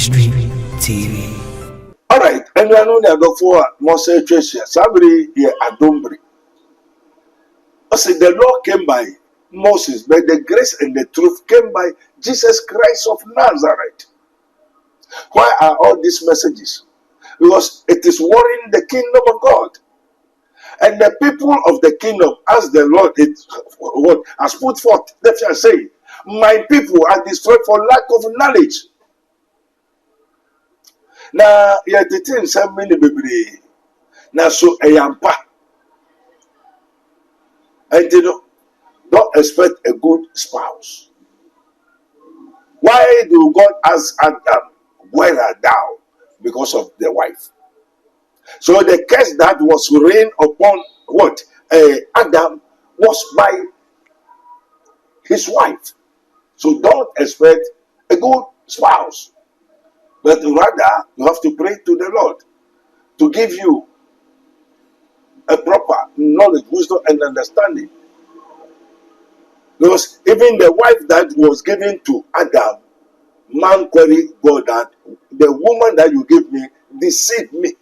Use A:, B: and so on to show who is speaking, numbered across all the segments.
A: Ministry TV.
B: All right, and I know they go for Moses Treasure. Somebody here at Dombre. I said the law came by Moses, but the grace and the truth came by Jesus Christ of Nazareth. Why are all these messages? Because it is warring the kingdom of God. And the people of the kingdom, as the Lord has put forth, they shall say, my people are destroyed for lack of knowledge. Now, you the things some many baby. Now, so a yampa. And you know, don't expect a good spouse. Why do God ask Adam, wear her down? Because of the wife. So the curse that was rained upon what? Adam was by his wife. So don't expect a good spouse. But rather, you have to pray to the Lord to give you a proper knowledge, wisdom, and understanding. Because even the wife that was given to Adam, man queried God that the woman that you give me deceived me.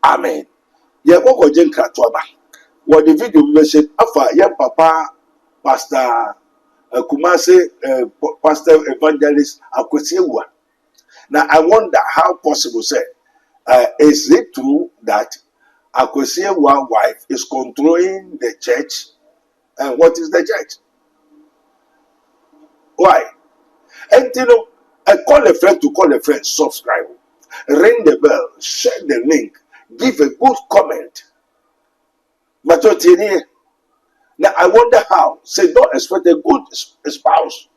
B: Amen. Yeah, go jen kratwaba. What the video message afa ya papa pastor Kumase pastor evangelist Akwesiewa. Now I wonder how possible say is it true that Akwesiewa wife is controlling the church? And what is the church? Why? And you know, I call a friend to call a friend, subscribe, ring the bell, share the link, give a good comment. But now I wonder how. Say don't expect a good spouse.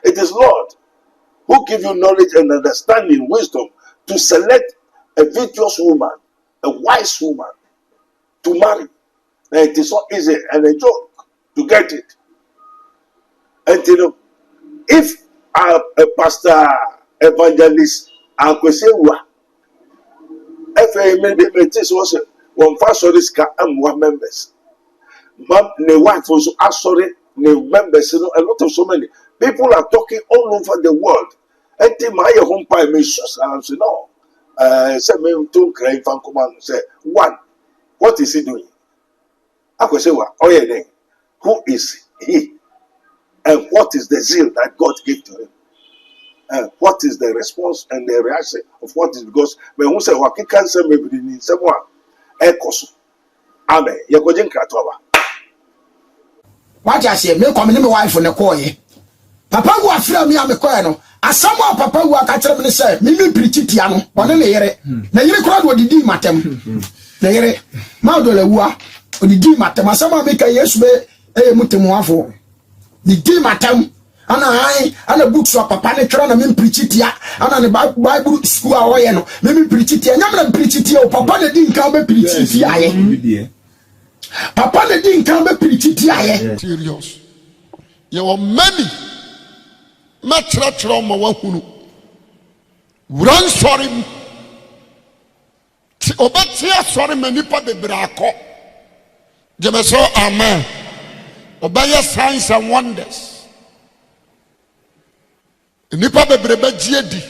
B: It is Lord who give you knowledge and understanding, wisdom to select a virtuous woman, a wise woman to marry. And it is not easy and a joke to get it. And you know, if a pastor evangelist Akwesiewa FAMDBT was one first of this one members. The wife also sorry, the members, you know, a lot of so many people are talking all over the world. And my home pie may say no. Say me to cry fan command say one. What is he doing? Akwesiewa, oh yeah, then who is he? And what is the zeal that God gave to him? And what is the response and the reaction of what is because when we say what can say maybe in someone ekoso. Amen. Yekojen kratoba.
C: What I say, me come in my wife on the coy. Papa who afraid me am coy no. As someone papa who a catch me say, me preach it yano, one na yere. Na yere crowd wo didi matem. Na yere. Ma do le wa, o didi matem. Asama make yes be mutemu afo. Didi matem. Ana books of papa ne try na me preach it ya. Ana ne Bible school a wo ye no. Me preach it ya. Nyam na preach it ya. Papa ne din kan be preach it ya ye. Papa ne din kan be preach it ya ye.
D: Serious. You are many. Matra ma wa hunu. Run sorry. Ti obatia sorry me nipa bebra akọ. Jemeso amen. Obaya signs and wonders. Nipa bebrebe giedi.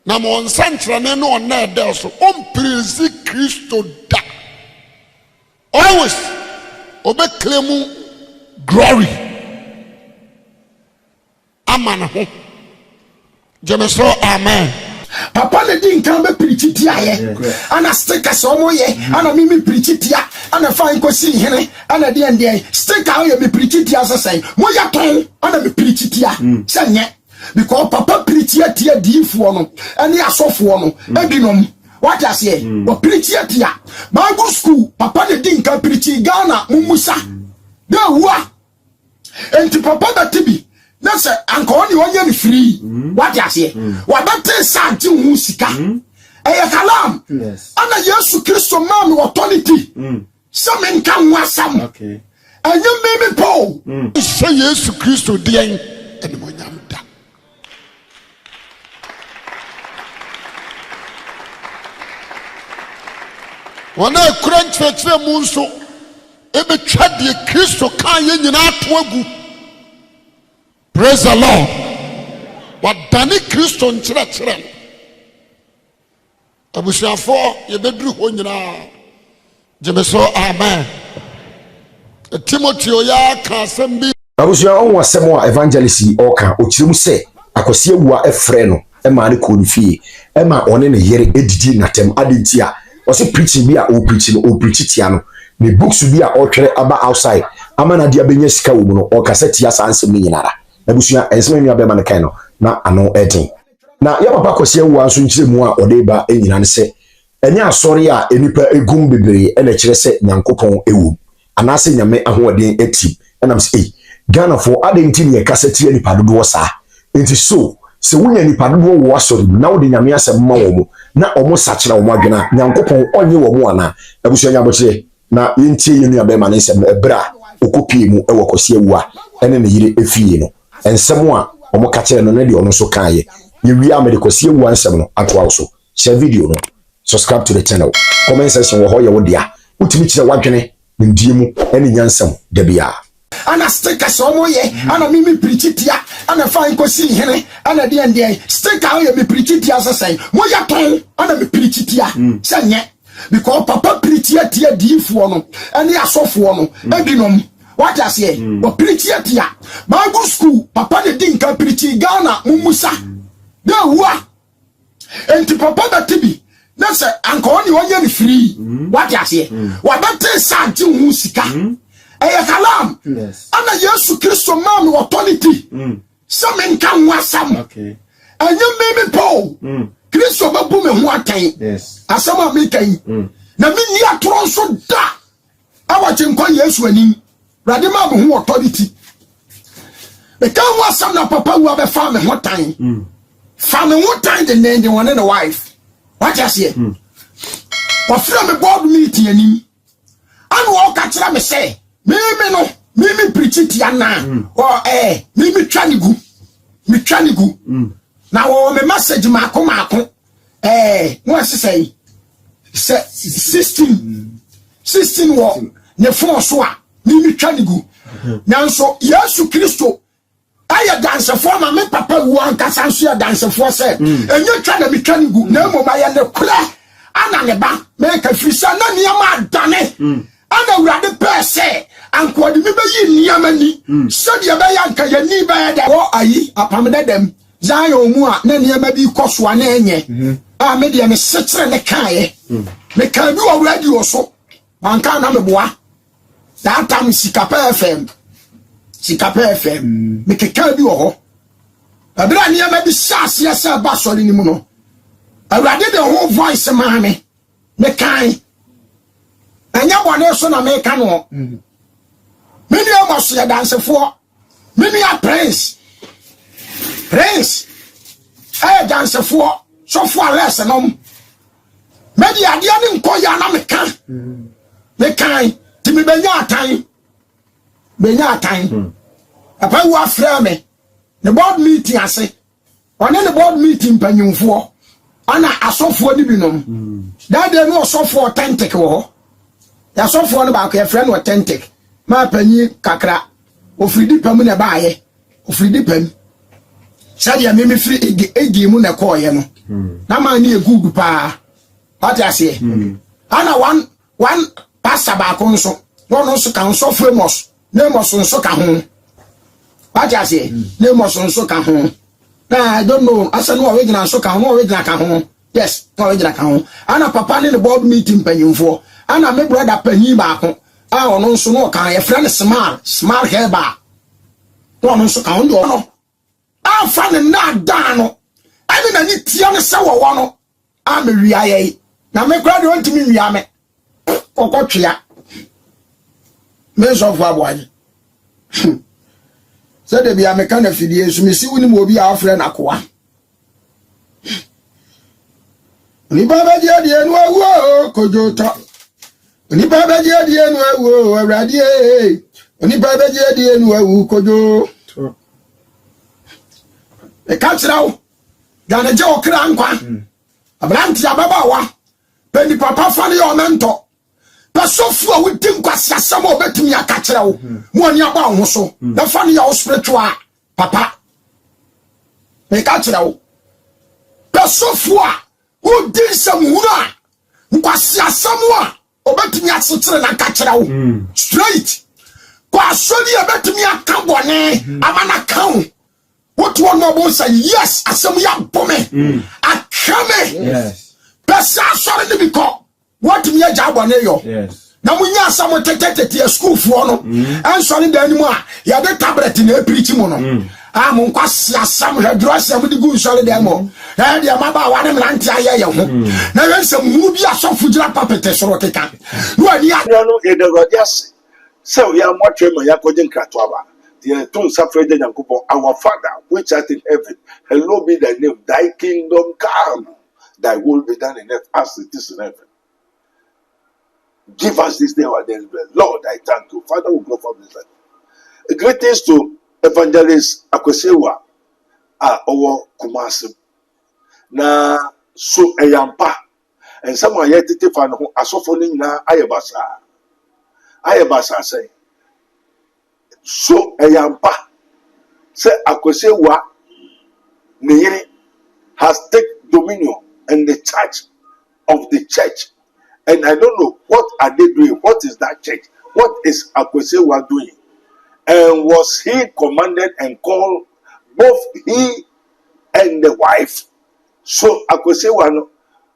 D: Na mo nsantrane no na ede so. Praise Christo da. Always obe claim glory. Amen ho. Jemeso amen.
C: Papa ne din kan be preach it ya ye. Ana sticker so mo ye. Ana me preach it ya. Ana fine ko si hene. Ana de ende sticker ye me preach it ya say. Mo ya ton. Ana me preach it ya. Sanye. Because papa preach it ya diifo no. Ani asofo no. Ebinom. What I say? But preach it ya. Bible school. Papa ne din kan preach Ghana mumusa. De wa. Enti papa da tibi. Na say anko oni wonye ni free. What I say? Wa bete santi hu sika. Eye kalam.
E: Yes.
C: Ana Yesu Kristo man authority. Some kan wasam.
E: Okay.
C: And you me Paul.
D: Say Yesu Kristo dien ene monyam da. Wana ekura nkyerɛkyerɛ mu nso ebetwa de Kristo kan ye nyina to agu. Praise the Lord. wadane Kristo nkyerɛkyerɛ abusuafo yɛbɛduru hɔ nyinaa gyeme so amen. Timothy ya ka asɛm bi
C: abusua ɔnwo asɛm a evangelist ɔka okyerɛm sɛ akwasi awua ɛfrɛ no ɛma ne kɔ ne fie ɛma ɔne ne yere edidi natam adenti a ɔsɛ preaching bi a o preach tia no ne books bi a ɔtwere aba outside ama na dia benya sika wo mu no ɔkasa tia sa ansɛm ni nyinara abusua ensɛm nua bɛma ne kan no na ano ɛden na ya papa akwasi awua nso nkyerɛ mu a ɔde ba enyina ne sɛ ɛnyɛ asɔre a enipa egum bebree ɛna kyerɛ sɛ nyankopɔn ewu anase nyame ahoɔden etim ɛnam sɛ Ghana for adenti ne kasa tie nipa dodo saa enti so se wunya nipa dodo wo asɔre na wo de nyame asɛm ma wo mu na ɔmo sakyera wo adwena nyankopɔn ɔnye wo mu ana abusua nyabɔkye na yentie yenu abɛma ne nsɛm ebra okopie mu ɛwɔ kwasi awua ɛne ne yire efie no ensɛm a ɔmo ka kyerɛ no ne de ɔno so kaayɛ yewi amede kwasi awua nsɛm no atoa so share video no subscribe to the channel comment section wɔ hɔ yɛ wo dia utimi kyerɛ wadwene ndie mu ɛne nyansɛm da bia ana sticker so mo ye ana mimi prichitia ana fa nkosi hene ana de ende sticker o ye mi prichitia sesai mo ya ton ana mi prichitia senye because papa prichitia tia diifo no ene asofo no ebinom what I say o prichitia Bible school papa de din kan prichi Ghana mumusa de wa enti papa batibi na se anka oni onye ni free what I say wa bate santi hu sika eye kalam ana Yesu Kristo ma me authority some kan wasam okay anya me Paul Kristo babu me ho atan asama me kan na me ni atoro so da awa chenkwa Yesu ani rade ma me ho authority me kan wasam na papa wu abefa me ho tan fa me ho tan the name the one and the wife what you say wa fra me board meeting ani anu o ka kira me say mimi prichitia na mimi twanigu na wo me message mako no say 16 wo ne phone so a mimi twanigu nanso Yesu Kristo aya dance for ma me papa wu ankasa nso ya dance for say enye twa na mi twanigu na mo ba ya ne kura ana ne ba me ka frisa na niam adane ana urade pese anko de me bayi niamani sadia be yanka yani ba da wo ayi apamde dem zayo mu a na niama bi koso a na enye me de me sekere ne kaaye me kan bi wo radio so anka na me boa that time Sikapa FM me keka bi wo ho abira niama bi shase ya sa ba so ni mu no awurade de ho voice ma me kan anya bone so na me ka no many of us ya dance for many a prince dance for so for less no many a dia ni nko ya na me kan ti me benya atan apa wu afra me the board meeting ase one the board meeting panyumfo ana asofo ni binom that day no asofo authentic wo ya asofo no ba ko e friend authentic ma panyi kakra ofridi pam na baaye ofridi pam sadia me free egi mu na koye no na ma ni egudu pa ati ase ana one pastor ba ko nso no so kan so famous nemos nso ka ho ati ase nemos nso ka ho na I don't know asa no original nso ka ho original ka ho yes no original ka ho ana papa ni the board meeting panyimfo ana me brother panyi ba ko ono nso no kan ye friend smart heba no nso kan do no afa ne na dan no ani na ni tia ne se wo no a me wia ye na me kra de ontimi wia me okotwea me so fo aboaje se de bia me kan afidie so me si woni mo obi a afre na koa ni baba je de enu awu kojota oni baba je de enu awu awrade oni baba je de enu awu kojo e ka kirawo gana je okra nkwa abranti ababa wa peni papa fa ne yo mento pasofu a wudi nkwasi asem obetumi aka kirawo mo ani aba ho so na fa ne yo spiritual papa Me ka kyerɛ wo. Pesofo a wo di nsɛm hunu a nkwasi asɛm a obetumi asekyere na ka kyerɛ wo. Straight. Kwa asɔre a obetumi aka bɔne amana ka wo. What one more say yes, asɛm ya bɔme. Akame. Yes. Pesa asɔre ne bikɔ. What me agya bɔne yo. Yes. Na munya asɛm tetetete school fo no. Ansɔre da animu a ya de tablet na preach mu no. Mo nkwasi asɛm hedro asɛm de gu nsɔre da mo. Na de maba wa ne mlante ayɛ ye ho. Na wensɛm hu bi asɔfo gyina papete soro keka. No ani a
B: no e de rodias. So ya mwatwe ma yakɔgye nkrato aba. The two suffered our Father which art in heaven, hallowed be thy name, thy kingdom come, thy will be done in earth as it is in heaven. Give us this day our daily bread. Lord, I thank you. Father, we go for this. Greetings to Evangelist Akwesewa our Kumasi. Na so eyampa. And someone yet to find who asofoni na ayabasa say. So eyampa say Akwesewa Neyere has taken dominion in the church of the church. And I don't know what are they doing. What is that church? What is Akwesewa doing? And was he commanded and called both he and the wife? So Akwesewa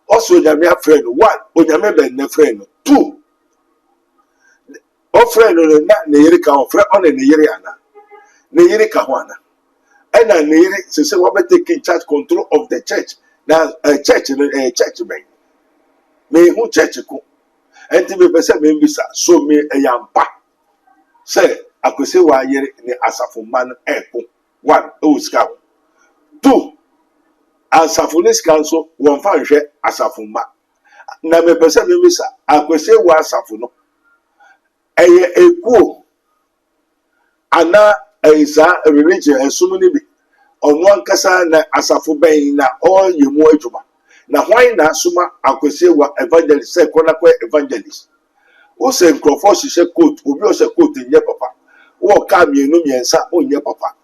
B: also Onyame friend. One, Onyame be friend. Two, o friend na Neyere ka friend on Neyere ana. Neyere ka wana. And Neyere say we be taking charge control of the church. Now church be. Me who church ko enti me pese me mbisa so me eyampa say Akwesewa yere ni asafo man eko one o ska two asafo ni ska so won fa nhwe asafo ma na me pese me mbisa Akwesewa asafo no eye ekuo ana eisa religion esum ni bi ono ankasa na asafo ben na all yemu adwuma. Na why na suma Akwesewa evangelist say konakwa evangelist o say nkrofo hihye coat obi o say coat nye papa o ka mienu miensa o nye papa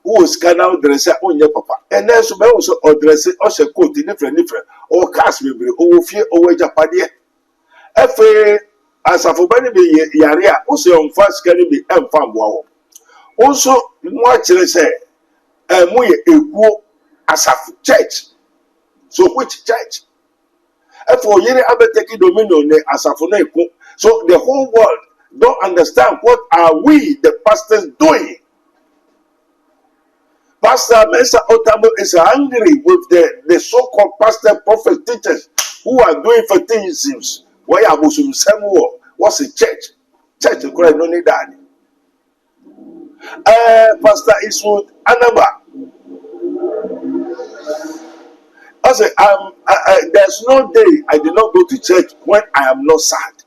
B: o scanner dress o nye papa ene so be o so o dress o say coat different o cast bebre o fie o wajapade efe asafo bani be yare a o say on fast can be emfa boa wo o so mo a kire say mo ye ekuo asafo church. So which church? For yere abeteki dominion asafo na eko. So the whole world don't understand what are we the pastors doing. Pastor Mensa Otamo is angry with the so-called pastor prophet teachers who are doing for things. Why are we what's a church? Church no need that. Pastor Iswood Anaba. I say, there's no day I did not go to church when I am not sad.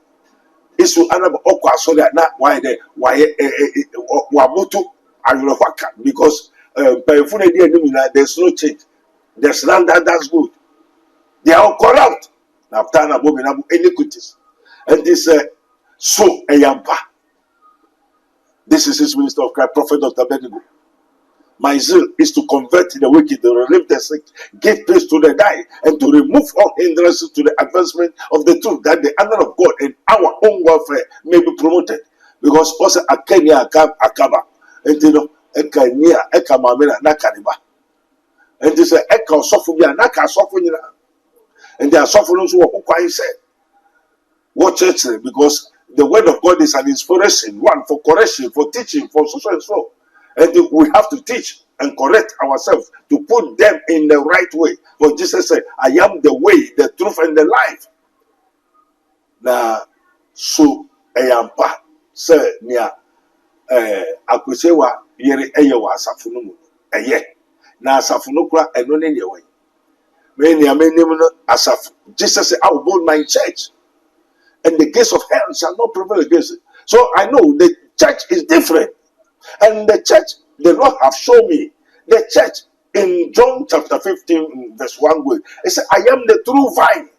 B: It's so that why because there's no change. There's none that's good. They are all corrupt. Now, iniquities. And this so a yampa. This is his minister of Christ, Prophet Dr. Abednego. My zeal is to convert the wicked, to relieve the sick, give peace to the dying, and to remove all hindrances to the advancement of the truth, that the honor of God and our own welfare may be promoted. Because also a Kenya akaba, and you know, a Kenya ekamamina nakaniba, and this a eka sophobia naka sophobia, and there are sophones who are quite said. What church? Because the word of God is an inspiration, one for correction, for teaching, for so and so. And we have to teach and correct ourselves to put them in the right way. For Jesus said, I am the way, the truth, and the life. Now, so I am pa say near Akwesewa yere eyewa asafunu eye. Na asafunu kura eno ne ne way. Me asaf. Jesus said, I will build my church, and the gates of hell shall not prevail against it. So I know the church is different. And the church, the Lord have shown me, the church in John chapter 15, verse 1, it says, I am the true vine.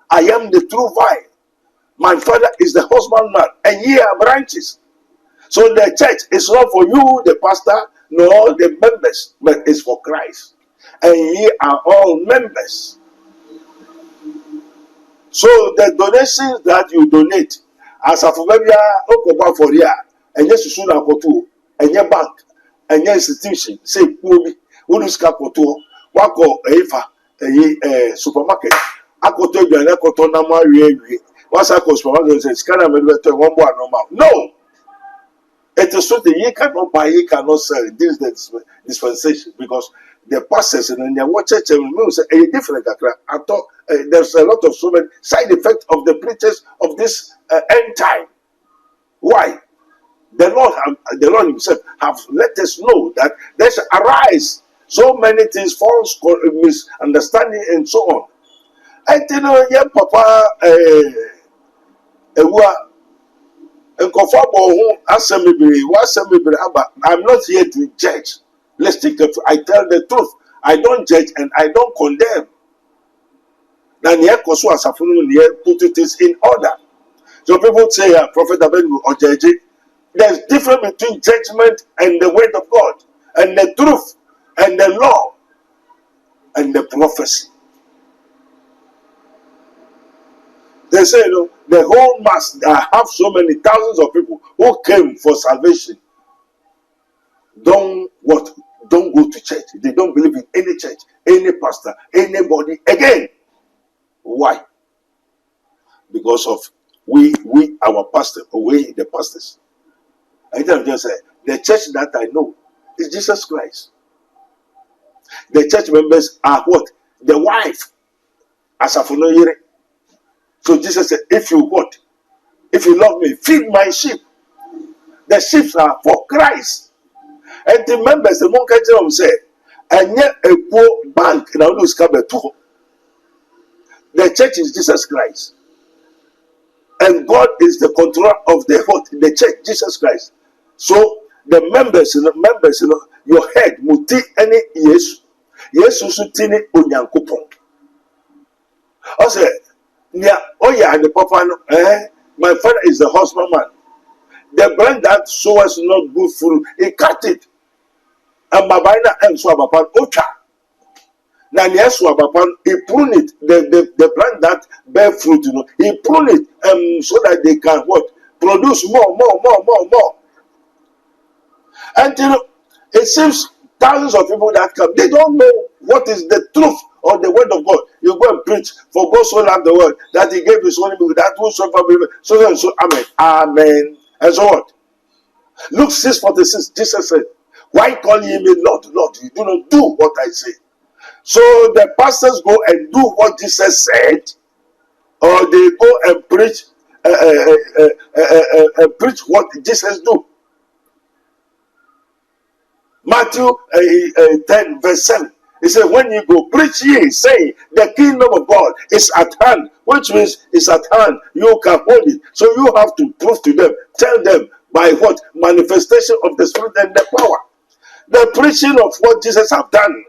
B: I am the true vine. My Father is the husbandman, and ye are branches. So the church is not for you, the pastor, No, the members, but it's for Christ. And ye are all members. So the donations that you donate, as a familiar Okoba for here, and yes, you should have and your bank, and your institution, say, Pubi, Unuska Koto, Wako, Efa, a supermarket, Akoto, and Akoto Nama, once I go supermarket, and scan and one more normal. No! It is something you cannot buy, you cannot sell. This is the dispensation because the pastors and their church and say a different. I thought there's a lot of so many side effects of the preachers of this end time. Why? The Lord Himself have let us know that there shall arise so many things, false misunderstanding, and so on. I tell you, yeah, Papa, I'm not here to judge. Let's take the truth. I tell the truth. I don't judge and I don't condemn. Then put it in order. So people say, Prophet Abednego or judge. There's difference between judgment and the word of God, and the truth, and the law, and the prophecy. They say, the whole mass, I have so many thousands of people who came for salvation. Don't go to church. They don't believe in any church, any pastor, anybody again. Why? Because of our pastor, the pastors. I just say, the church that I know is Jesus Christ. The church members are what? The wife. As a familiar. So Jesus said, if you love me, feed my sheep. The sheep are for Christ. And the members, the monk said, and yet a poor bank now lose cover too. The church is Jesus Christ. And God is the controller of the church, Jesus Christ. So the members, your head, muti any yes, sutini unyankupon. I said, and the papa, my father is the husbandman. The brand that sows not good fruit, he cut it. And Babaina and Swabapan Ocha. Now, yes, Swabapan, he prune it, the plant that bear fruit, he prune it so that they can what? Produce more. And it seems thousands of people that come, they don't know what is the truth or the word of God. You go and preach, for God so loved the world that He gave His only begotten, that whosoever believeth, so and so, amen, amen, and so what? Luke 6:46, Jesus said, why call ye me Lord, Lord? You do not do what I say. So the pastors go and do what Jesus said, or they go and preach, preach what Jesus do. Matthew 10 verse 7. He said, when you go preach ye, say the kingdom of God is at hand, which means it's at hand. You can hold it. So you have to prove to them, tell them by what? Manifestation of the Spirit and the power. The preaching of what Jesus have done.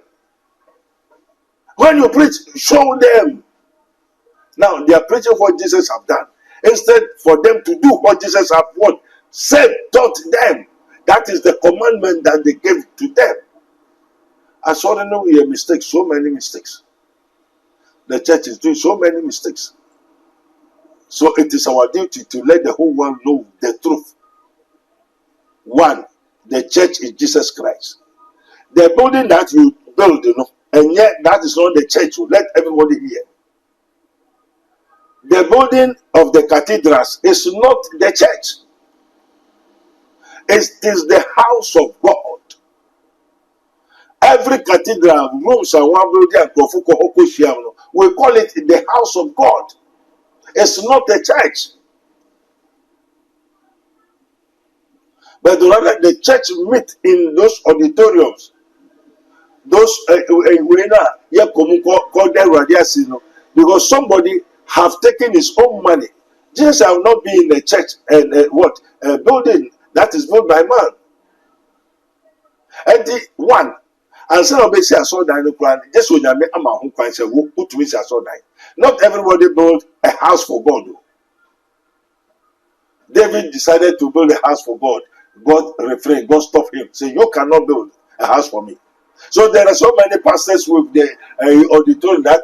B: When you preach, show them. Now they are preaching what Jesus have done. Instead for them to do what Jesus have what? Said, taught them. That is the commandment that they gave to them. I saw know a mistake, so many mistakes. The church is doing so many mistakes. So it is our duty to let the whole world know the truth. One, the church is Jesus Christ. The building that you build, and yet that is not the church. You let everybody hear. The building of the cathedrals is not the church. It is the house of God. Every cathedral, rooms and one building, we call it the house of God. It's not the church. But rather the church meet in those auditoriums. Those because somebody have taken his own money. Jesus have not been in the church and a building that is built by man. And the one, and some of us saw that just when you make a man who can say, "Who to me saw that." Not everybody build a house for God. David decided to build a house for God. God refrained. God stopped him. Say, you cannot build a house for me. So there are so many pastors with the auditorium that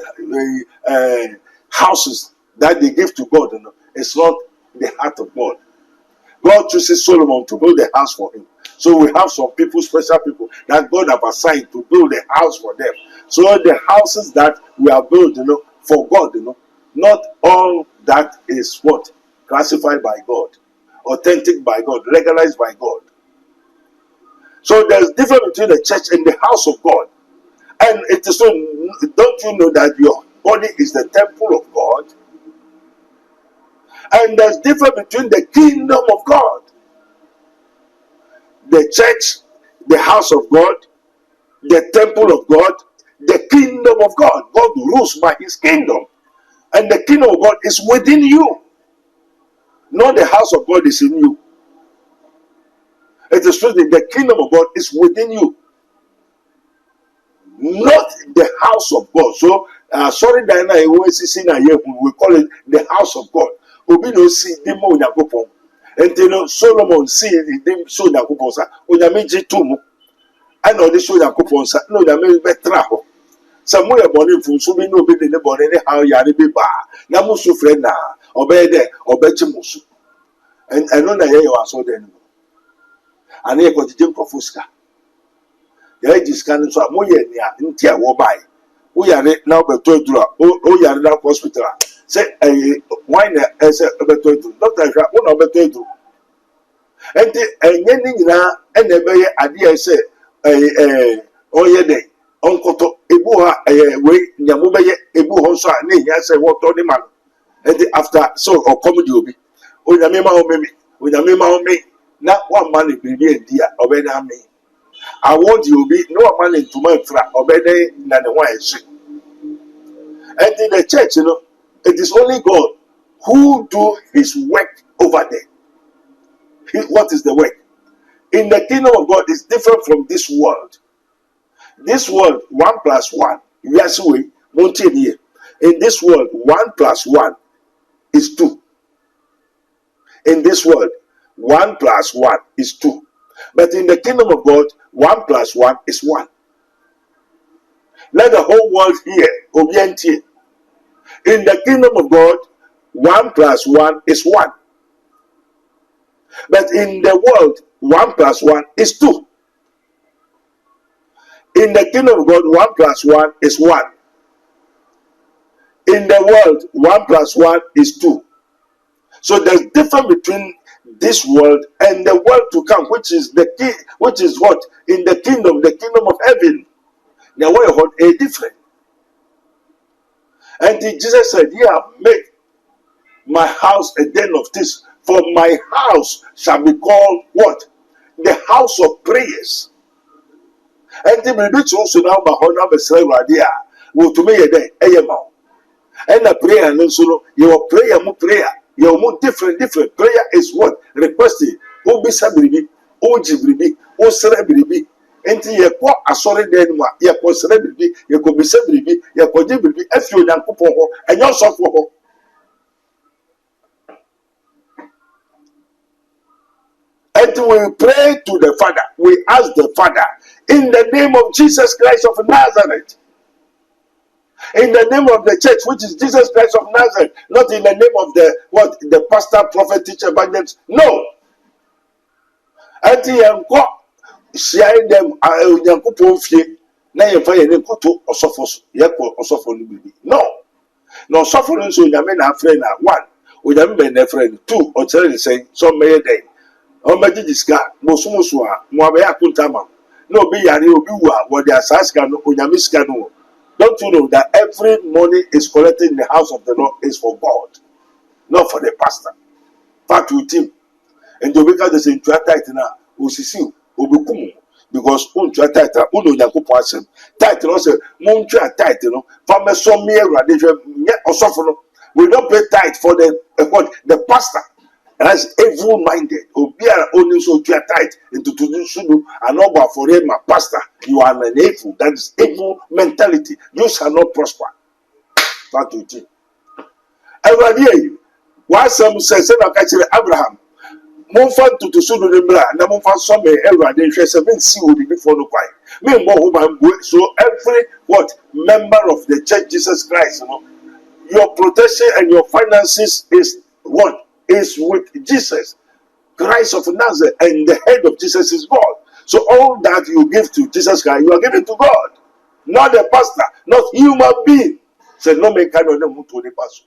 B: houses that they give to God. You know, it's not the heart of God. God chooses Solomon to build a house for him. So we have some people, special people, that God have assigned to build a house for them. So the houses that we are building, you know, for God, you know, not all that is what? Classified by God, authentic by God, legalized by God. So there's difference between the church and the house of God. And it is so, don't you know that your body is the temple of God? And there's difference between the kingdom of God, the church, the house of God, the temple of God, the kingdom of God. God rules by his kingdom. And the kingdom of God is within you. Not the house of God is in you. It is true that the kingdom of God is within you. Not the house of God. So, sorry, Diana, we call it the house of God. Obi no see demo nyakopon. Enti no Solomon see dem so nyakopon sa. Onyame ji tomu. Ana odi so nyakopon sa. No nyame betra ho. Sa mo ye boni fu so bi no obi de ne boni ne how yare bi ba. Na mo so frɛ na obe de obechi mo so. Eno na ye wa so de no. Ana ye ko jije nkofuska. Ye jiska no so mo ye nia ntia wo bai. O yare na obeto edura. O yare na hospital. Say why na say obeto edura. Doctor hwa wo na obeto edura. Enti enye ni nyina ena ebe ye ade say oye de onkoto ebu ha we nyamu be ye ebu ho so a na ehia say woto ni man. Enti after so okom di obi. Onyame ma o memi. Onyame ma o me. Na one man bibi edi a obeda me. Award you be no man into my fra obey na the one she. And in the church, you know, it is only God who do his work over there. What is the work? In the kingdom of God is different from this world. This world, 1 + 1. Yes, we won't here. In this world, 1 + 1 is 2. In this world, 1 + 1 is 2. But in the kingdom of God, 1 + 1 is 1. Let the whole world hear. Obedience. In the kingdom of God, 1 + 1 is 1. But in the world, 1 + 1 is 2. In the kingdom of God, 1 + 1 is 1. In the world, 1 + 1 is 2. So there's difference between this world and the world to come, which is the key, which is what? In the kingdom of heaven. Now what hold a different. And Jesus said, yeah, make my house a den of this, for my house shall be called what? The house of prayers. And the baby also now my honor be say radia. Wo to me ye den eyema. And the prayer and so your prayer mu prayer. Your more different prayer is what? Requesting. O be sabribi, o jibribi, o serebribi. Enti ye ko asore den mu ye ko serebribi, ye ko be sabribi, ye ko jibribi afi onyankopon ho, enyo sofo ho. And we pray to the Father. We ask the Father in the name of Jesus Christ of Nazareth. In the name of the church, which is Jesus Christ of Nazareth, not in the name of the pastor, prophet, teacher, evangelist. No. And share them no. No suffering so yamen a friend one. Onyame be a friend two or tell the same some may day. Omaji diska mosumosu a mo abe akuntama na obi yare obi wu a wo dia saska no onyame ska no. Don't you know that every money is collected in the house of the Lord is for God, not for the pastor. Fact with him. And the because they say tight na osisi obukum because untwa tight uno nyankopon asem tight no say montwa tight no fa me so me awurade hwe me osofo no we don't pay tight for the pastor. That's evil minded. Obiara only so tight into to do sudu and over for him, my pastor. You are an evil. That is evil mentality. You shall not prosper. That you. Every day, why some say, Abraham, Monfa to so no bra na monfa so me Awurade hwe se me see obi before no kwai. Me mo ho man so every what member of the church Jesus Christ, you know, your protection and your finances is what is with Jesus Christ of Nazareth, and the head of Jesus is God. So all that you give to Jesus Christ, you are giving to God, not the pastor, not human being. Say no man can know them to the pastor.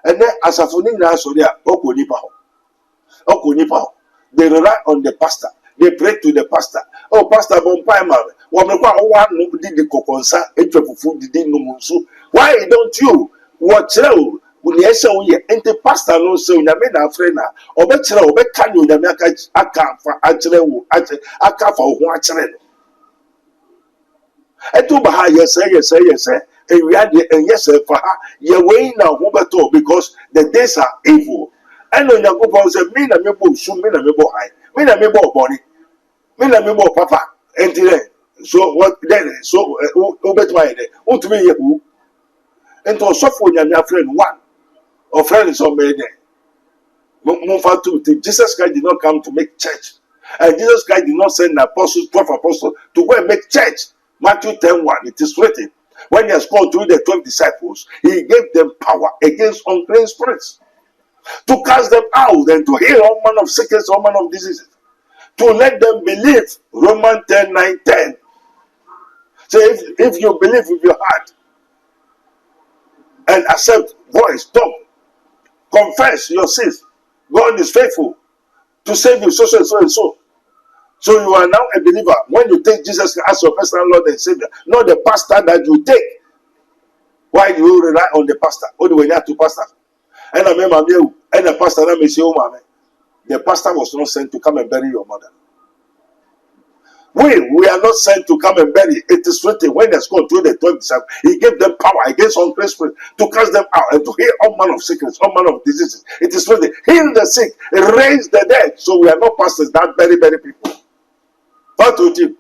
B: And then as a funny now, so they are they rely on the pastor. They pray to the pastor. Oh, Pastor Bompai man, one did the kokonsa, did no munsu. Why don't you watch out? When you say we enter pastor no so na me na friend na obekire obeka ni onyame aka fa akire wo aka fa ho akire no. Eto ba ha yes ewia de yes fa ha ye we na ho beto because the days are evil. And on Yakupon said, me na me bo su, me na me bo high, me na me bo body, me na me bo papa, and so what then? So, bet my day, what to me, who? And to suffer your friend one, or friends on me there. Jesus Christ did not come to make church, and Jesus Christ did not send apostles, 12 apostles to go and make church. Matthew 10:1, it is written, when he has called through the 12 disciples, he gave them power against unclean spirits, to cast them out and to heal all manner of sickness, all manner of diseases, to let them believe. Romans 10:9-10. So if you believe with your heart and accept voice, talk, confess your sins, God is faithful to save you, so and so. So you are now a believer when you take Jesus as your personal Lord and Savior, not the pastor that you take. Why do you rely on the pastor? Only when you have to pastor. And I remember you, and the pastor, the pastor was not sent to come and bury your mother. We are not sent to come and bury. It is written when they scored through the 12 disciples, he gave them power against unclean spirits to cast them out and to heal all manner of sickness, all manner of diseases. It is written, heal the sick, raise the dead. So we are not pastors that bury people. What would you?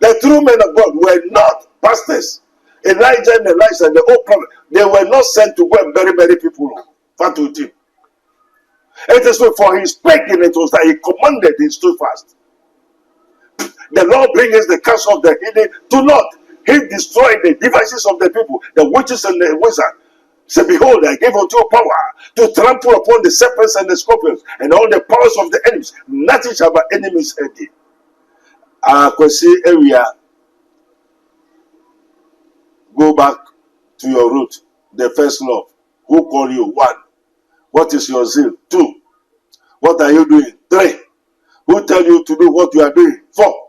B: The true men of God were not pastors. Elijah and Elisha and the old prophet, they were not sent to go and bury people. What would you? It is for his speaking, it was that he commanded his stood fast. The Lord brings the counsel of the hidden to naught. He destroyed the devices of the people, the witches and the wizards. Say, behold, I gave unto you power to trample upon the serpents and the scorpions and all the powers of the enemies. Nothing shall by enemies hurt thee. Kwesi area. Go back to your root, the first love. Who call you? 1. What is your zeal? 2. What are you doing? 3. Who tell you to do what you are doing? 4.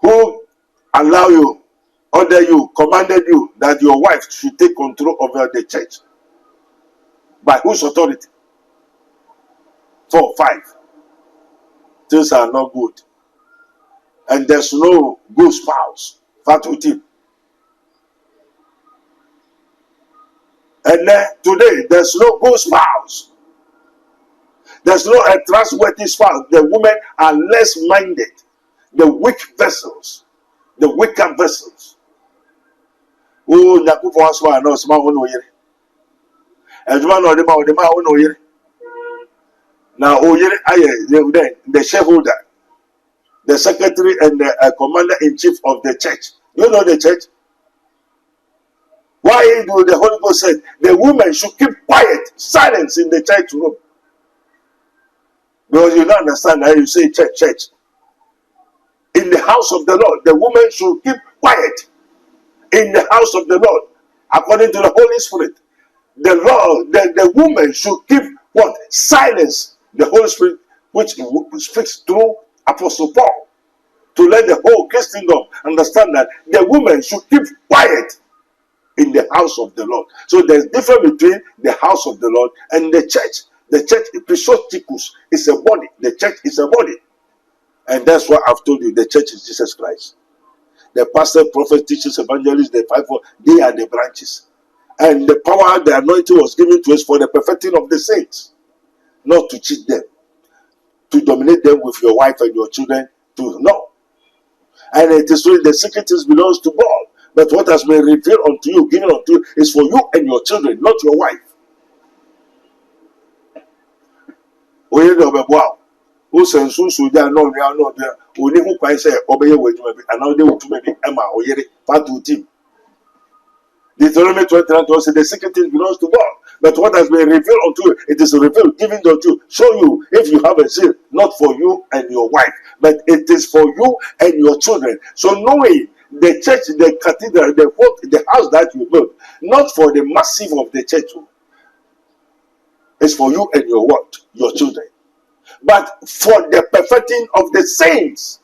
B: Who allow you, order you, commanded you that your wife should take control over the church? By whose authority? 4, 5. Things are not good. And there's no good spouse. Fatuti. And today, there's no good spouse. There's no a trustworthy spouse. The women are less minded. The weak vessels. The weaker vessels. Oh, Nakupo Aswa, no, small one here. As one of them, no here. Now, oh, yeah, the shareholder, the secretary, and the commander in chief of the church. You know the church? Why do the Holy Ghost say the woman should keep quiet, silence in the church room? Because you don't understand how you say church. In the house of the Lord, the woman should keep quiet. In the house of the Lord, according to the Holy Spirit, the Lord, the woman should keep what? Silence. The Holy Spirit, which speaks through Apostle Paul, to let the whole Christendom understand that the woman should keep quiet in the house of the Lord. So there's difference between the house of the Lord and the church. The church is a body. The church is a body. And that's what I've told you. The church is Jesus Christ. The pastor, prophet, teachers, evangelists, the fivefold, they are the branches. And the power, the anointing was given to us for the perfecting of the saints. Not to cheat them. To dominate them with your wife and your children. No. And it is really the secret belongs to God. But what has been revealed unto you, given unto you, is for you and your children, not your wife. Oye no be wow. Who sends so there no there no there. Only who can say obey with you and now they will to maybe Emma or Yeri part to team. Deuteronomy 29 says the secret thing belongs to God. But what has been revealed unto you, it is revealed, given unto you. Show you if you have a seal, not for you and your wife, but it is for you and your children. So knowing the church, the cathedral, the house that you build, not for the massive of the church, it's for you and your what? Your children. But for the perfecting of the saints.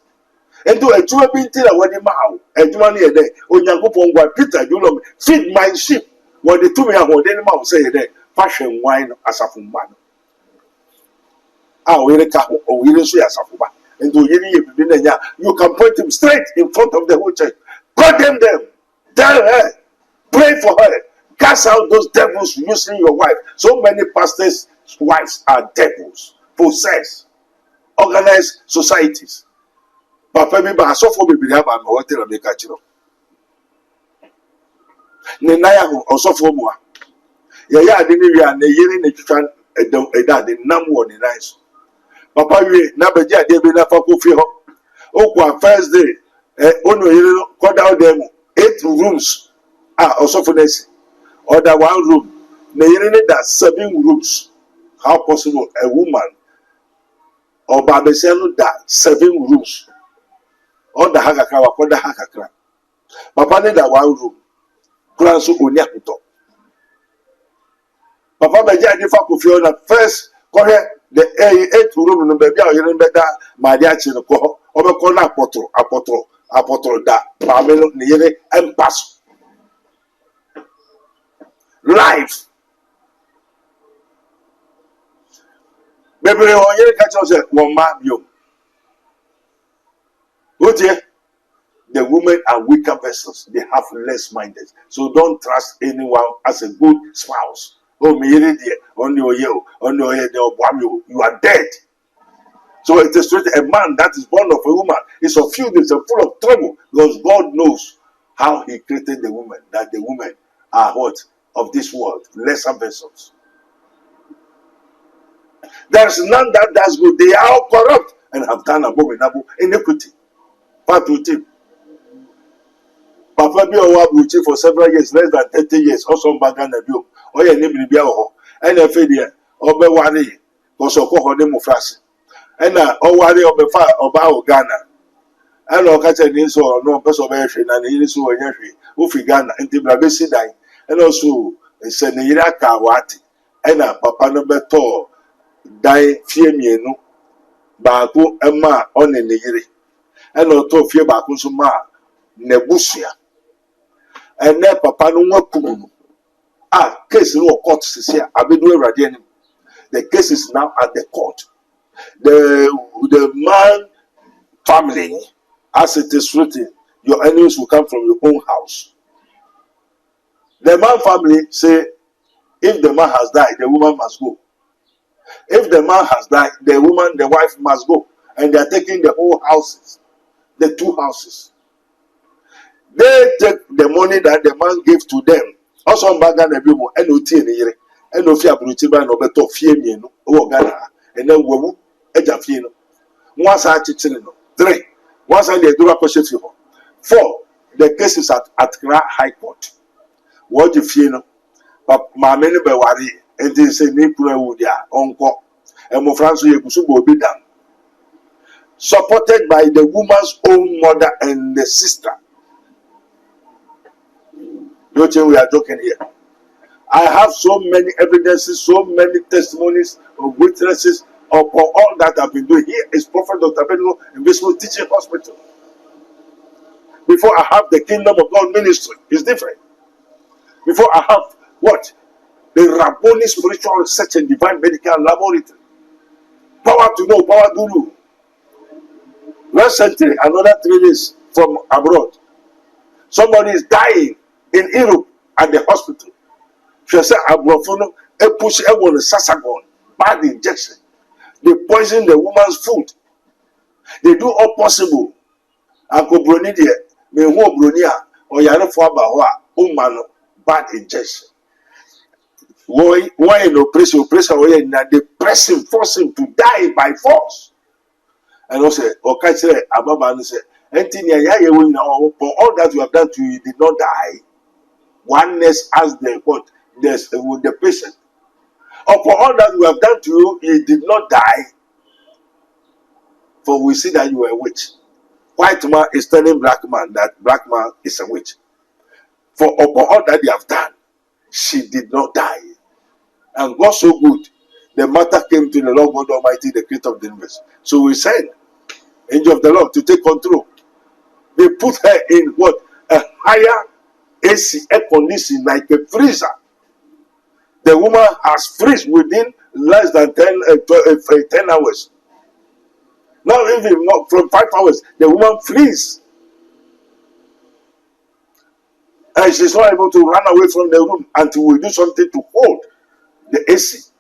B: And do a two binti a wedding mouth, a money a day, or Yankupon, Peter, you feed my sheep. What the 2 million then mouth say a day, fashion wine as a man. Ah, we or we say as a man. And do you can point him straight in front of the whole church. Condemn them, tell her, pray for her, cast out those devils using your wife. So many pastors' wives are devils, possessed, organized societies. Papa bi ba asofo bebiri aba ma hotel America chiro ne na ya ho osofo mu a ye ya de ne wi a ne yiri ne twitwa eda de nam wo ne nice papa wi na beji ade bi na fa ko fi ho okwa first day ono yiri ko down dem 8 rooms osofo na si order 1 room ne yiri ne that 7 rooms. How possible a woman or babesenu that 7 rooms? On the hakakra wakoda hakakra papa need that 1 room kura so oni akuto papa beji ade fa kofi on first corre the 8 room no baby a yere beda ma dia chi no ko obekọ na apotro da pa me no ne yere empass life bebere o yere ka cho se won ma bio. The women are weaker vessels. They have less minded. So don't trust anyone as a good spouse. Oh, me on your you are dead. So it is a man that is born of a woman is of you, is full of trouble because God knows how He created the woman. That the women are what of this world, lesser vessels. There is none that does good. They are all corrupt and have done abominable iniquity. Part 2. Papa bi owa buchi for several years, less than 30 years, also bagan na bio. Oye ni bibia ho. Ena fe dia, obe ware, ko so ko ho ne mu frase. Ena o ware obe fa oba o Ghana. Ena o ka che ni so no person be hwe na ni so onye hwe. O fi Ghana, enti bra be si dan. Ena so se ne yira ka wate. Ena papa no be to dan fie mienu. Baako ema on ne yire. Ena o to fie baako so ma nebusia. And then papa no wakum. Case no court here. The case is now at the court. The man family, as it is written, your enemies will come from your own house. The man family say, if the man has died, the woman must go. If the man has died, the wife must go. And they are taking the whole houses, the 2 houses. They take the money that the man gave to them. Also, bagan every more NOT in the year. And no fear Brutiba no better fear me no Ghana. And then we Ejafino. Once I teach no. 3. Once I do a question for 4. The case is at Accra High Court. What you feel no? But my many be worry. And they say Nipura Woodia, Uncle. And Mofranso Yakusubo be done. Supported by the woman's own mother and the sister. Don't think we are joking here. I have so many evidences, so many testimonies of witnesses upon all that I've been doing. Here is Prophet Dr. Abednego in Bismarck Teaching Hospital. Before I have the Kingdom of God ministry, it's different. Before I have what? The Rabboni Spiritual Research and Divine Medical Laboratory. Power to know, power guru. Recently, another 3 days from abroad. Somebody is dying in Europe at the hospital. She said, Abrofono, a push a one sasagon, bad injection. They poison the woman's food. They do all possible. Uncle Bronidia, me who Bronia, or Yarafo Bawa, Umano, bad injection. Why in operation why na they press him, force him to die by force. And also, catch Ababa and say, for all that you have done to you, you did not die. One nurse asked the what? With the patient. Or for all that we have done to you, you did not die. For we see that you are a witch. White man is telling black man that black man is a witch. For upon all that they have done, she did not die. And God so good, the matter came to the Lord God Almighty, the creator of the universe. So we sent angel of the Lord to take control. They put her in what? A higher AC air conditioning, like a freezer. The woman has freezed within less than 10 hours. Not even not from 5 hours. The woman freezes. And she's not able to run away from the room until we do something to hold the AC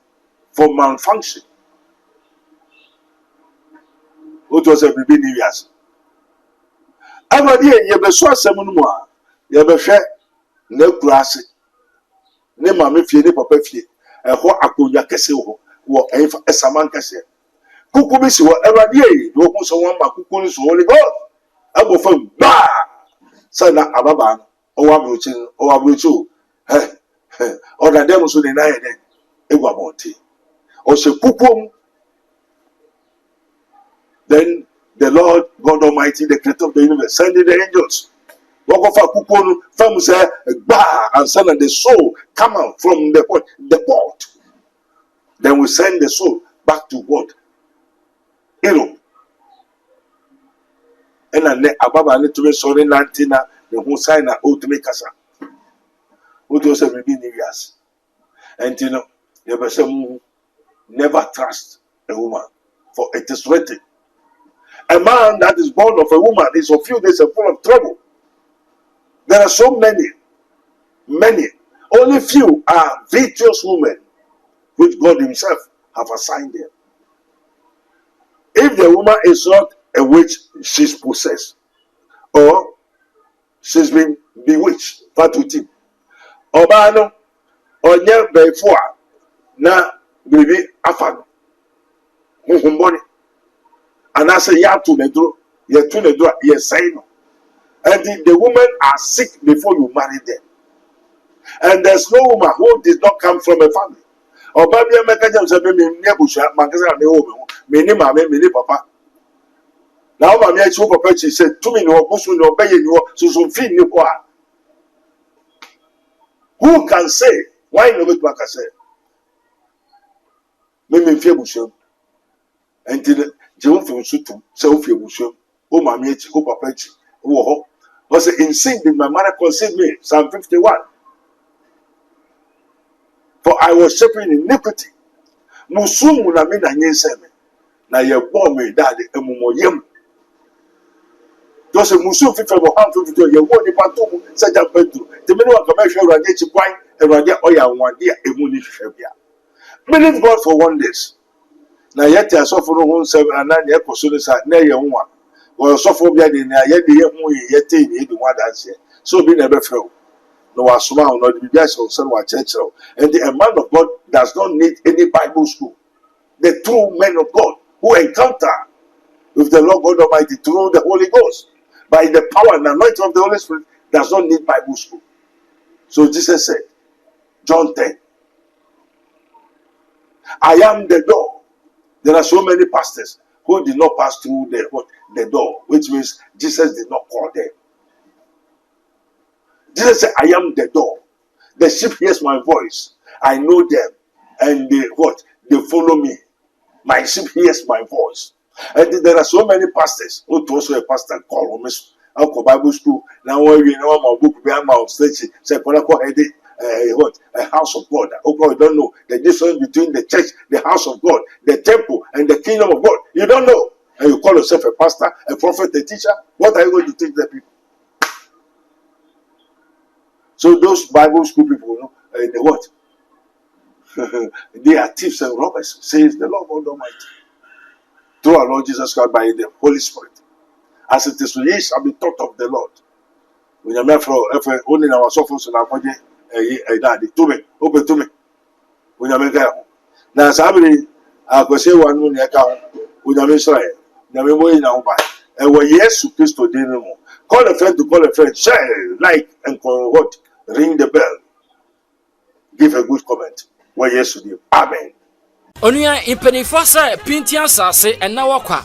B: for malfunction. What was a baby New Year's? Everybody, you be so seminal. You be fair. No grass. Ne mame fie ne papa fie ɛhɔ akonya kɛse wɔ ɛfa ɛsaman kɛse kuku bi si wɔ ɛwurade yi na ohun sɛ wɔn ma kuku ni so holy god ɛbɔ fam baa sɛ na ababa no ɔwɔ aburokyi o ɔda dɛm so ne nan yɛ dɛ egu abɔnten ɔhyɛ kuku mu. Then the Lord God Almighty, the creator of the universe, sending the angels. Walk off a coupon, from say, bah, and send the soul come out from the pot. Then we send the soul back to what? And then Ababa need to be sorry, Nantina, the whole sign out to make us. Who does every years? And you know, never trust a woman, for it is written. A man that is born of a woman is of few days and full of trouble. There are so many. Only few are virtuous women, which God Himself have assigned them. If the woman is not a witch, she's possessed, or she's been bewitched. That with him. Obano, onye before na baby afano. Muhumboni. And I say, ya to nedro, ye say no. And the women are sick before you marry them. And there's no woman who did not come from a family. Or baby, I make a jam say me nebusha, magazine me home, me ni mama, me ni papa. Now, my papa she said, "To me no, busu no, obey no, so fin ni kwa." Who can say? Why no make back say? Me fear bushu. Until Jehovah from Sutu, self fear bushu. Oh, my papa oh, was in sin did my mother conceived me. Psalm 51. For I was shaping iniquity. Musumu na mina nyeseme. Na ye born me daddy emumoyem. Just a musu fifa bo ham fifa ye wo ni patomu saja pedro. The many one commercial radio chikwan e radio oya nwade a emu ni hwehwe bia. Believe God for one days. Na yet asofo no ho nsem ana na ekoso ni sa na ye nwa. Wo asofo bia de na ye de ye hu ye te ni de wa danse. So be na be frɛ. No wasoma no de bia so say wa church. And the man of God does not need any Bible school. The true men of God who encounter with the Lord God Almighty through the Holy Ghost by the power and anointing of the Holy Spirit does not need Bible school. So Jesus said, John 10, I am the door. There are so many pastors who did not pass through the door, which means Jesus did not call them. Jesus said, I am the door. The sheep hears my voice. I know them. And they follow me. My sheep hears my voice. And there are so many pastors who also a pastor called Uncle Bible School. Now we know my book behind my stage. Say a house of God. Okay, you don't know the difference between the church, the house of God, the temple, and the kingdom of God. You don't know. And you call yourself a pastor, a prophet, a teacher. What are you going to teach the people? So those Bible school people, they what? They are thieves and robbers, says the Lord God Almighty. Through our Lord Jesus Christ by the Holy Spirit. As it is, ye shall be taught of the Lord. When you met for only our suffering and our body, daddy, to me, open to me. onyame ka ho na sabiri akwese wanu ne ka ho onyame srae nyame mo ina ho ba e wo Yesu Kristo din mo. Call a friend to call a friend, share, like, and what? Ring the bell. Give a good comment. What yes to do. Amen.
A: Onuya impenifo se pintian sase ena wakwa.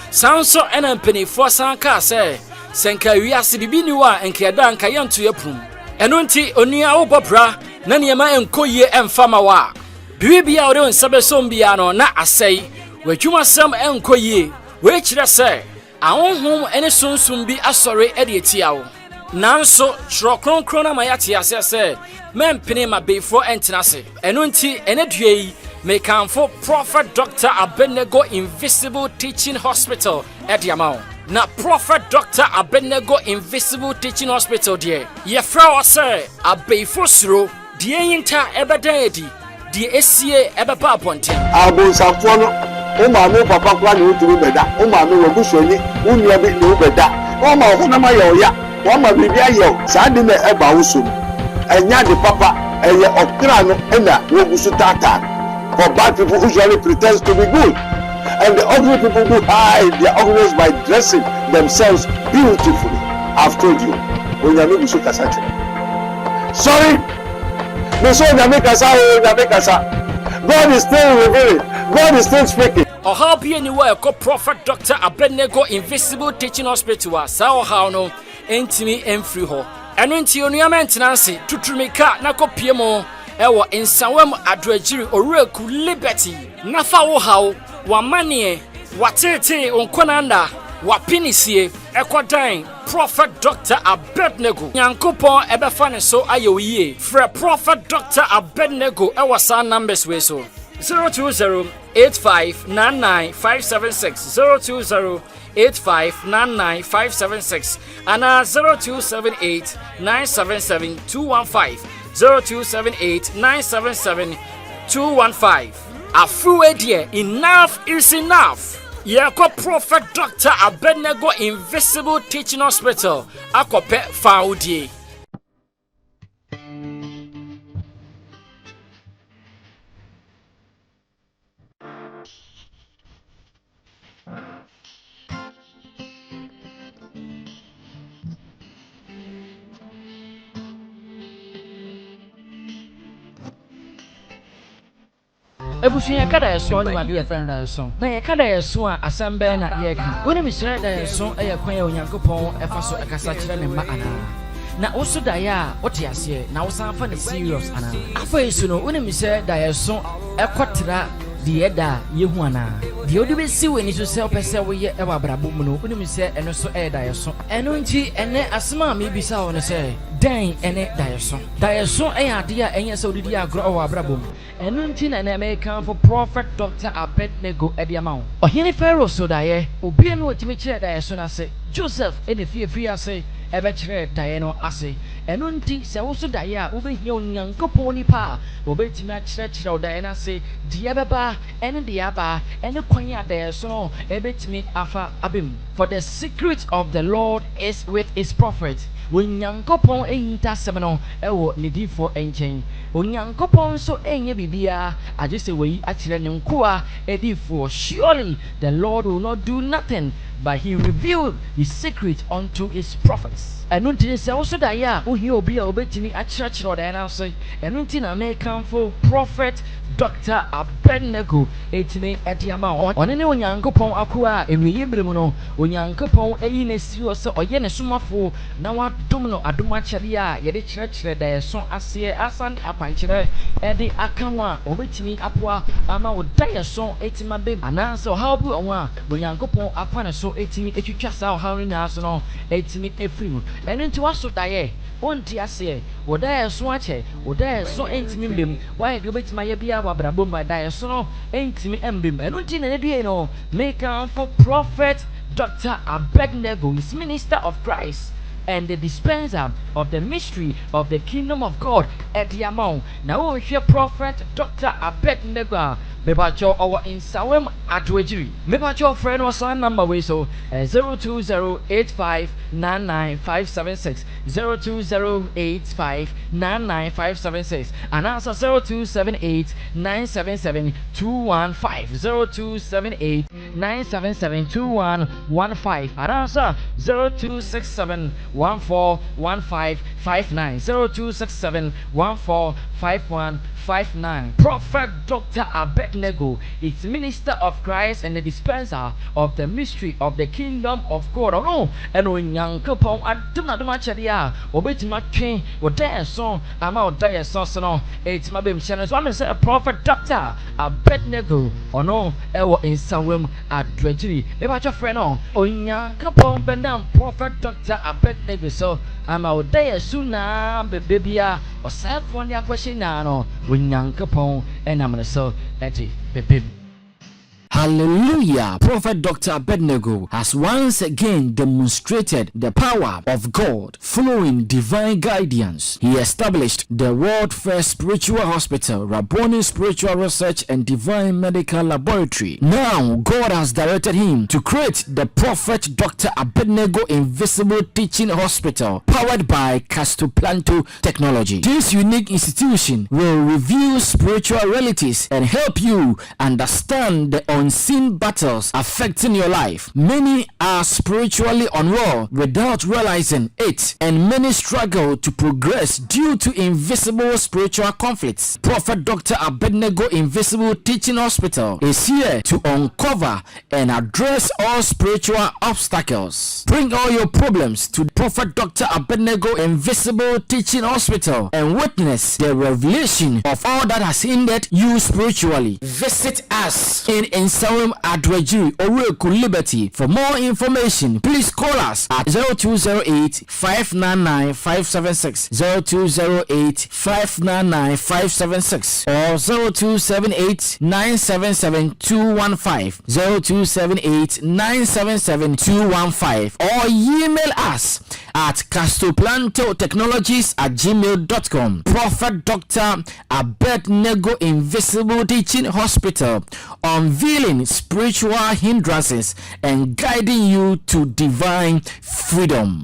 A: Sanso ena impenifo sanka se senka wiase bibi ni wa enkeda anka yanto yapum. Eno nti onuya wo bobra na niema enkoye emfama wa. Bibia ore onsabe sombia no na asei. Wadwuma sam enkoye. We kire se ahonhom ene sunsum bi asore ede etiawo. Nanso tro kronkron na mayate ase se mempene mabefo entenase. Eno nti ene due mekanfo Prophet Dr. Abednego Invisible Teaching Hospital Ediamao. Na Prophet Dr. Abednego Invisible Teaching Hospital die. Ye fra o se abefo suro die yinta ebededi die esie ebeba aponten.
B: Abonsamfo no o ma me papa kwa ne oturu beda. O ma me wabusuani unia bi ne beda. O ma ho na ma ye oya. O ma bibi aye. Sa de na eba wo so. Enya de papa eye okra no na wogusu tata. For bad people who usually pretend to be good, and the ugly people who hide their ugliness by dressing themselves beautifully. I've told you, when you make kasa, sorry, God is still revealing. God is still speaking.
A: Or how be anywhere called Prophet Dr. Abednego Invisible Teaching Hospital. Sao how no, entimi free ho. And into your new maintenance, to Trimika, Nako Piemo. Ewo insawem adwagiri oreku liberty nafa wo hawo wa manie watete onkonanda wa pinisie ekodan Prophet Dr. Abednego Yankopon ebefa ne so ayoyie frɛ Prophet Dr. Abednego ewa sa numbers we so 020-8599576 020-8599576 ana 0278-977-215 0278-977-215. Afuwe dear, enough is enough. Yako Prophet Dr. Abednego Invisible Teaching Hospital. Akope faudie. Ebusunya kada yeso ni wade friend da yeso na ye kada yeso a asambe na ye ka woni mi sire da yeso eye kwan ya onyankopon efa so akasa kire ne ma ana na woso da ya wote ase na wosan fa ne serious ana afa yeso no woni mi sire da yeso ekotra de da yehu ana de odi be si weni so se opese wo ye e wa brabo mu no woni mi sire eno so da yeso eno nti ene asema mi bisa wo ne se den ene da yeso ade a enye se odidi agro wa brabo mu eno nti na American for Prophet Dr. Abednego Ediamao. Ohene Pharaoh so da ye obi no otimi kire da yeso na se Joseph ene fie ase ebe kire da ye no ase eno nti se wo so da ye a wo be hia onyankopon nipa obetimi a kire o da ye na se die beba ene de aba ene kwan ya da yeso no ebetimi afa abem. For the secret of the Lord is with his prophet. Onyankopon eyinta semeno ewo nidifo enchen onyankopon so enye bibia agese we akire ne nkoa edifo. Surely the Lord will not do nothing but he revealed his secret unto his prophets. Enunti se also da ya ohi obi a obetimi akire oda na so enunti na mekanfo Prophet Dr. Abednego etime Ediama one ne onyankopon akoa enwiye bremu no onyankopon eyi na si o se oye ne somafo na wadom no adoma kyere a ye de kyerɛkyerɛ da yeso ase asan apankyerɛ ede akanwa obetimi apoa ama woda yeso etima be ananse ohaw bi onwa a onyankopon afa ne so etimi etwitwa sa ohaw ni na so no etimi efiri enunti waso da ye onti ase woda yeso ache woda yeso entimi mbem why do betima ye bia wabrabo ma da yeso no entimi embem enunti na nedue no make for Prophet Dr. Abednego is minister of Christ and the dispenser of the mystery of the kingdom of God at Yamon. Now we hear Prophet Dr. Abednego Mepacho our in Sawem at Wejiri. Mepacho friend was on number way so 02085995576 02085995576 and answer 0278977215 0278977215 and answer 0267141559 0267145159. Prophet Dr. Abednego is minister of Christ and the dispenser of the mystery of the kingdom of God. Oh no, and when young couple and do not do much idea, or bet my train, or dare song, I'm out there, so no, it's my baby channel. So I'm say a prophet Dr. Abednego, or no, ever in some room at Treasury. If I your friend on, oh young couple, bend down, prophet Dr. Abednego. So I'm out there soon now, baby, or self one young question now, when young couple, and I'm gonna so that's it, baby.
E: Hallelujah! Prophet Dr. Abednego has once again demonstrated the power of God following divine guidance. He established the world first spiritual hospital, Rabboni Spiritual Research and Divine Medical Laboratory. Now, God has directed him to create the Prophet Dr. Abednego Invisible Teaching Hospital, powered by Castoplanto technology. This unique institution will reveal spiritual realities and help you understand the unseen battles affecting your life. Many are spiritually unwell without realizing it, and many struggle to progress due to invisible spiritual conflicts. Prophet Dr. Abednego Invisible Teaching Hospital is here to uncover and address all spiritual obstacles. Bring all your problems to Prophet Dr. Abednego Invisible Teaching Hospital and witness the revelation of all that has hindered you spiritually. Visit us in Nsawam Adwejiri, Oreku Liberty. For more information, please call us at 0208-599-576, 0208-599-576, or 0278-977-215, 0278-977-215, or email us at castoplantotechnologies@gmail.com. Prophet Dr. Abednego Invisible Teaching Hospital, unveiling spiritual hindrances and guiding you to divine freedom.